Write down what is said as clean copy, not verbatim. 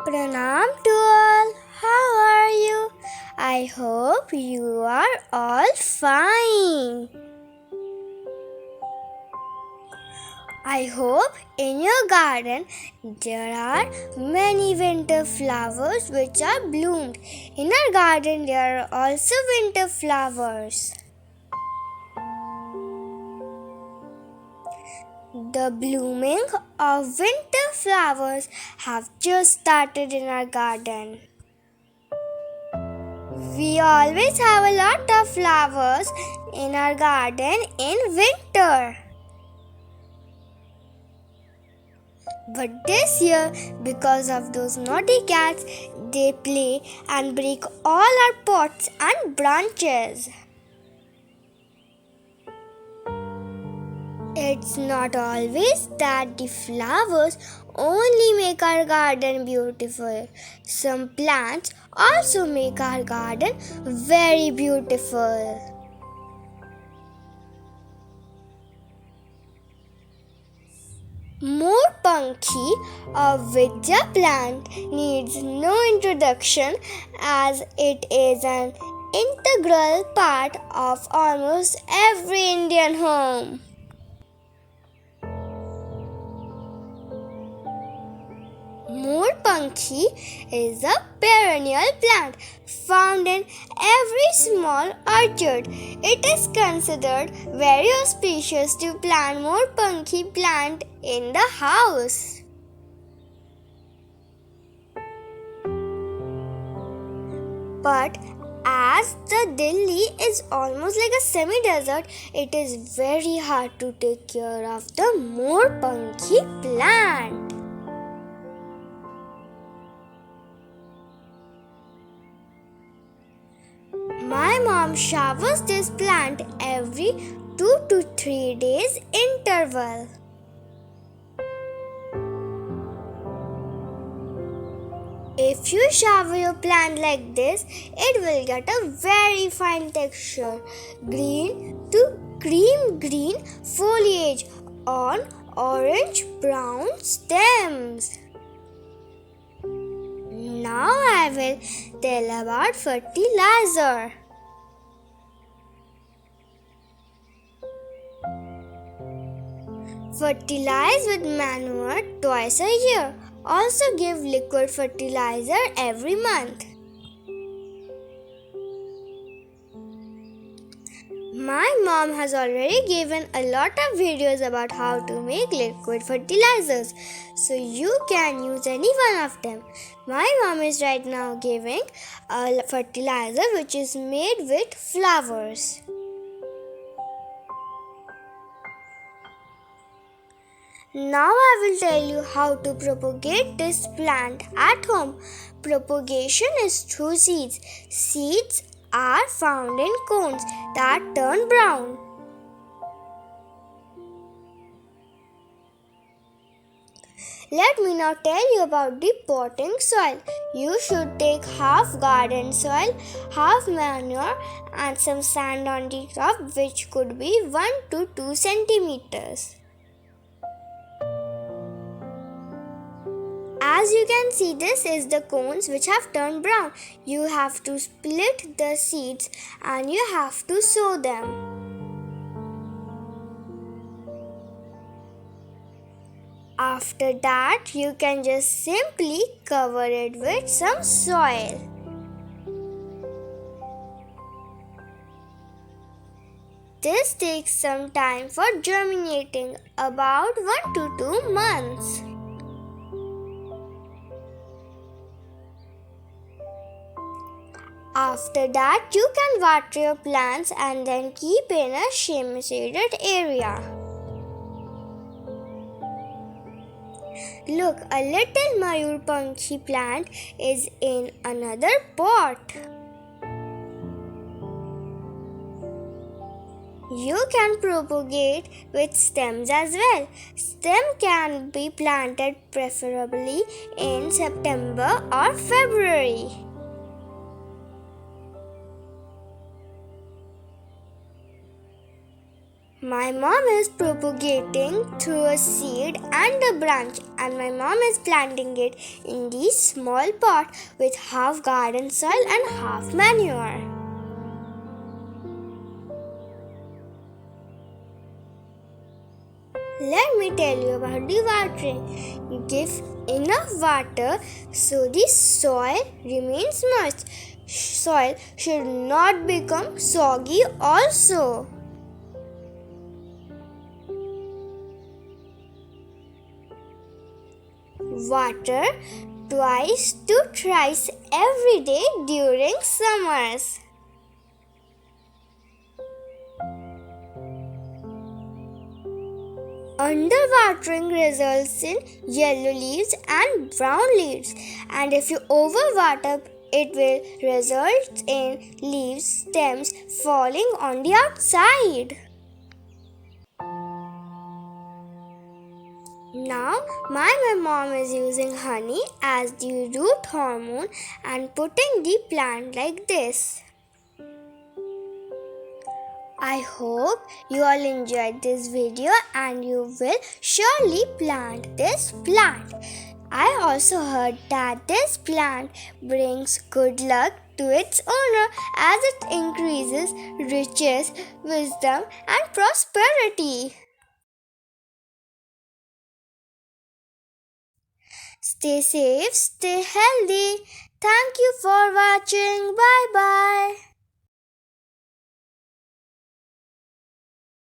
Pranam to all. How are you? I hope you are all fine. I hope in your garden there are many winter flowers which are bloomed. In our garden there are also winter flowers. The blooming of winter flowers have just started in our garden. We always have a lot of flowers in our garden in winter. But this year, because of those naughty cats, they play and break all our pots and branches. It's not always that the flowers only make our garden beautiful. Some plants also make our garden very beautiful. Morpankhi, a Vidya plant, needs no introduction as it is an integral part of almost every Indian home. Morpankhi is a perennial plant found in every small orchard. It is considered very auspicious to plant Morpankhi plant in the house. But as the Delhi is almost like a semi-desert, it is very hard to take care of the Morpankhi plant. My mom showers this plant every 2 to 3 days interval. If you shower your plant like this, it will get a very fine texture, green to cream green foliage on orange brown stems. Now I will tell about fertilizer. Fertilize with manure twice a year. Also give liquid fertilizer every month. My mom has already given a lot of videos about how to make liquid fertilizers, so you can use any one of them. My mom is right now giving a fertilizer which is made with flowers. Now I will tell you how to propagate this plant at home. Propagation is through seeds. Seeds are found in cones that turn brown. Let me now tell you about the potting soil. You should take half garden soil, half manure and some sand on the top, which could be 1 to 2 centimeters. As you can see, this is the cones which have turned brown. You have to split the seeds and you have to sow them. After that, you can just simply cover it with some soil. This takes some time for germinating, about 1 to 2 months. After that, you can water your plants and then keep in a shade-shaded area. Look, a little Morpankhi plant is in another pot. You can propagate with stems as well. Stem can be planted preferably in September or February. My mom is propagating through a seed and a branch and my mom is planting it in this small pot with half garden soil and half manure. Let me tell you about the watering. You give enough water so the soil remains moist. Soil should not become soggy also. Water twice to thrice every day during summers. Underwatering results in yellow leaves and brown leaves, and if you overwater, it will result in leaves stems falling on the outside. Now, my mom is using honey as the root hormone and putting the plant like this. I hope you all enjoyed this video and you will surely plant this plant. I also heard that this plant brings good luck to its owner as it increases riches, wisdom, and prosperity. Stay safe, stay healthy. Thank you for watching. Bye bye.